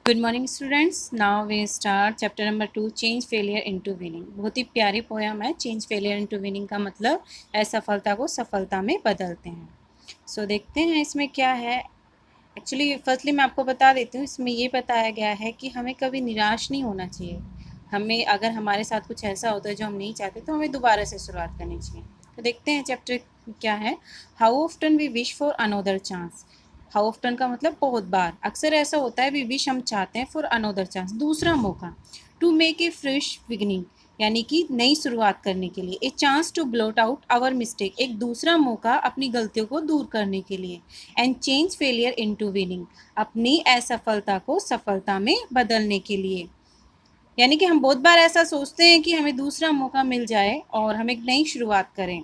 Good morning students. Now we start chapter number 2, change failure into winning. बहुत ही प्यारी poem है। Change failure into winning का मतलब असफलता को सफलता में बदलते हैं। देखते हैं इसमें क्या है। एक्चुअली फर्स्टली मैं आपको बता देती हूँ, इसमें ये बताया गया है कि हमें कभी निराश नहीं होना चाहिए। हमें अगर हमारे साथ कुछ ऐसा होता है जो हम नहीं चाहते तो हमें दोबारा से शुरुआत करनी चाहिए। तो देखते हैं चैप्टर क्या है। How often we wish for another chance. How often का मतलब बहुत बार। अक्सर ऐसा होता है वी विश, हम चाहते हैं, फॉर अनोदर चांस, दूसरा मौका। To make a fresh beginning, यानी कि नई शुरुआत करने के लिए। A chance to blot out our mistake, एक दूसरा मौका अपनी गलतियों को दूर करने के लिए। And change failure into winning, अपनी असफलता को सफलता में बदलने के लिए। यानी कि हम बहुत बार ऐसा सोचते हैं कि हमें दूसरा मौका मिल जाए और हम एक नई शुरुआत करें,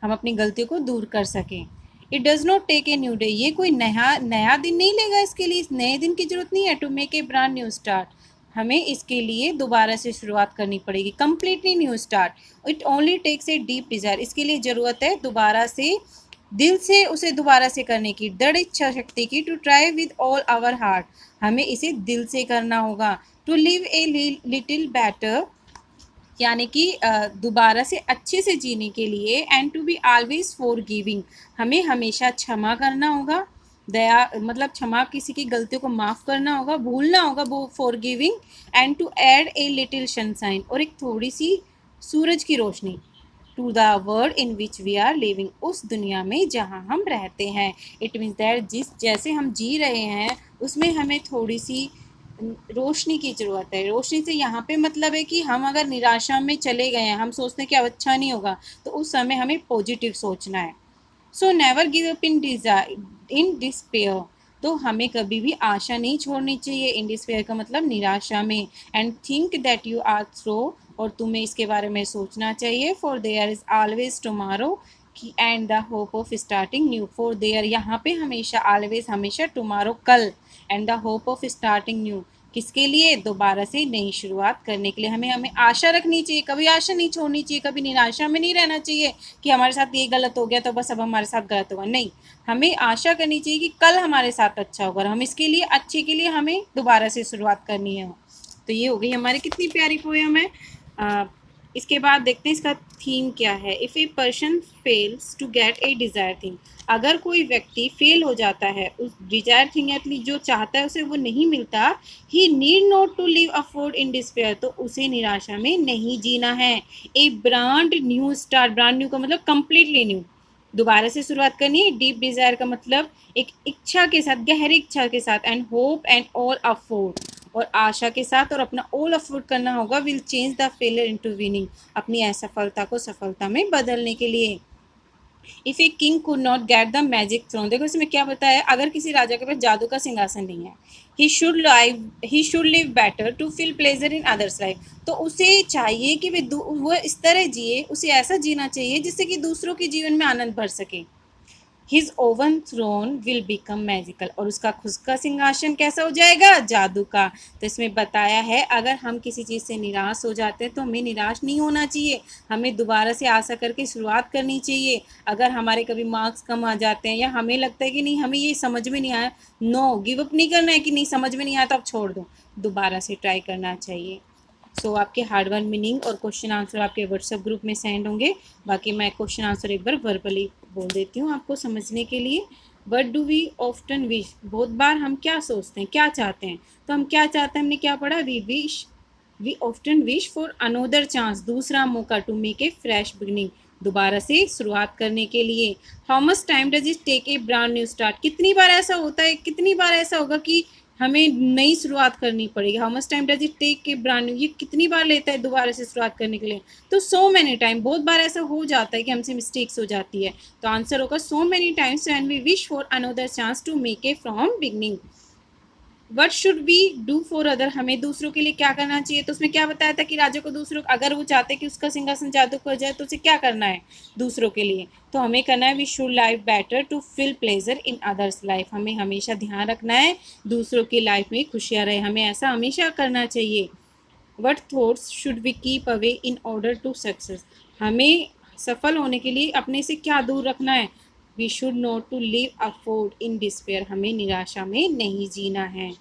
हम अपनी गलतियों को दूर कर सकें। It does not take a new day, ये कोई नया नया दिन नहीं लेगा। इसके लिए इस नए दिन की जरूरत नहीं है। To make a brand new start, हमें इसके लिए दोबारा से शुरुआत करनी पड़ेगी। Completely new start. It only takes a deep desire, इसके लिए ज़रूरत है दोबारा से, दिल से उसे दोबारा से करने की, दृढ़ इच्छा शक्ति की। To try with all our heart, हमें इसे दिल से करना होगा। To live a little better, यानी कि दोबारा से अच्छे से जीने के लिए। And to be always forgiving, हमें हमेशा क्षमा करना होगा। दया मतलब क्षमा, किसी की गलतियों को माफ़ करना होगा, भूलना होगा वो forgiving. And to add a little sunshine, और एक थोड़ी सी सूरज की रोशनी, to the world in which we are living, उस दुनिया में जहाँ हम रहते हैं। इट मीन्स दैट जिस जैसे हम जी रहे हैं उसमें हमें थोड़ी सी रोशनी की ज़रूरत है। रोशनी से यहाँ पे मतलब है कि हम अगर निराशा में चले गए हैं, हम सोचते हैं कि अब अच्छा नहीं होगा, तो उस समय हमें पॉजिटिव सोचना है। So never give up in despair, तो हमें कभी भी आशा नहीं छोड़नी चाहिए। इन डिस्पेयर का मतलब निराशा में। And think that you are through, और तुम्हें इसके बारे में सोचना चाहिए। For there is always tomorrow, की and the hope of starting new. For there यहाँ पे हमेशा, ऑलवेज हमेशा, टुमारो कल, and the hope of starting new, किसके लिए? दोबारा से नई शुरुआत करने के लिए। हमें हमें आशा रखनी चाहिए, कभी आशा नहीं छोड़नी चाहिए, कभी निराशा में नहीं रहना चाहिए कि हमारे साथ ये गलत हो गया तो बस अब हमारे साथ गलत होगा। नहीं, हमें आशा करनी चाहिए कि कल हमारे साथ अच्छा होगा, और हम इसके लिए, अच्छे के लिए हमें दोबारा से शुरुआत करनी है। तो ये हो गई हमारी कितनी प्यारी पोयम है। इसके बाद देखते हैं इसका थीम क्या है। If a person fails to get a desire thing, अगर कोई व्यक्ति फेल हो जाता है, उस डिजायर थिंग जो चाहता है उसे वो नहीं मिलता, he need not to live afford in despair, तो उसे निराशा में नहीं जीना है। A brand new start, brand new का मतलब कंप्लीटली न्यू, दोबारा से शुरुआत करनी है। डीप डिजायर का मतलब एक इच्छा के साथ, गहरी इच्छा के साथ। And hope and all afford, और आशा के साथ और अपना ऑल अफोर्ड करना होगा। Will change the failure into winning, अपनी असफलता को सफलता में बदलने के लिए। If a king could not get the magic throne, देखो इसमें क्या बताया, अगर किसी राजा के पास जादू का सिंहासन नहीं है, he should live better to feel pleasure in others life, तो उसे चाहिए कि वो इस तरह जिए, उसे ऐसा जीना चाहिए जिससे कि दूसरों के जीवन में आनंद भर सके। His own throne will become magical, और उसका खुद का सिंहासन कैसा हो जाएगा? जादू का। तो इसमें बताया है, अगर हम किसी चीज़ से निराश हो जाते हैं तो हमें निराश नहीं होना चाहिए, हमें दोबारा से आशा करके शुरुआत करनी चाहिए। अगर हमारे कभी मार्क्स कम आ जाते हैं या हमें लगता है कि नहीं हमें ये समझ में नहीं आया, नो, गिव अप नहीं करना है कि नहीं समझ में नहीं आया तो अब छोड़ दो, दोबारा से ट्राई करना चाहिए। आपके हार्ड वर्क मीनिंग और क्वेश्चन आंसर आपके व्हाट्सएप ग्रुप में सेंड होंगे। बाकी मैं क्वेश्चन आंसर एक बार वर्बली बोल देती हूँ आपको समझने के लिए। What do we often wish, बहुत बार हम क्या सोचते हैं, क्या चाहते हैं? तो हम क्या चाहते हैं, हमने क्या पढ़ा? We often wish for another chance, दूसरा मौका। To make a fresh beginning, दोबारा से शुरुआत करने के लिए। How much time does it take a brand new start, कितनी बार ऐसा होता है, कितनी बार ऐसा होगा कि हमें नई शुरुआत करनी पड़ेगी। How much time does it take के ब्रांड न्यू, ये कितनी बार लेता है दोबारा से शुरुआत करने के लिए? तो सो मैनी टाइम, बहुत बार ऐसा हो जाता है कि हमसे मिस्टेक्स हो जाती है। तो आंसर होगा so many times when we wish for another chance to make a from beginning. What should we do for other, हमें दूसरों के लिए क्या करना चाहिए? तो उसमें क्या बताया था कि राजा को दूसरों, अगर वो चाहते कि उसका सिंहासन जादू हो जाए तो उसे क्या करना है दूसरों के लिए? तो हमें करना है we should life better to feel pleasure in others life, हमें हमेशा ध्यान रखना है दूसरों की लाइफ में खुशियाँ रहे, हमें ऐसा हमेशा करना चाहिए। What thoughts should we keep away in order to success, हमें सफल होने के लिए अपने से क्या दूर रखना है? We should not to live afford in despair, हमें निराशा में नहीं जीना है।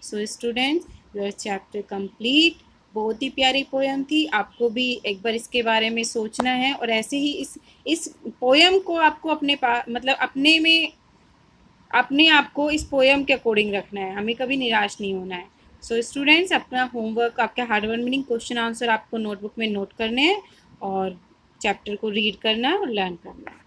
So students, your chapter complete. बहुत ही प्यारी पोयम थी, आपको भी एक बार इसके बारे में सोचना है और ऐसे ही इस पोयम को आपको अपने मतलब अपने आप को इस पोयम के अकॉर्डिंग रखना है, हमें कभी निराश नहीं होना है। सो स्टूडेंट्स, अपना होमवर्क, आपके hard work meaning question answer आपको नोटबुक में नोट करने हैं और चैप्टर को रीड करना है और लर्न करना है।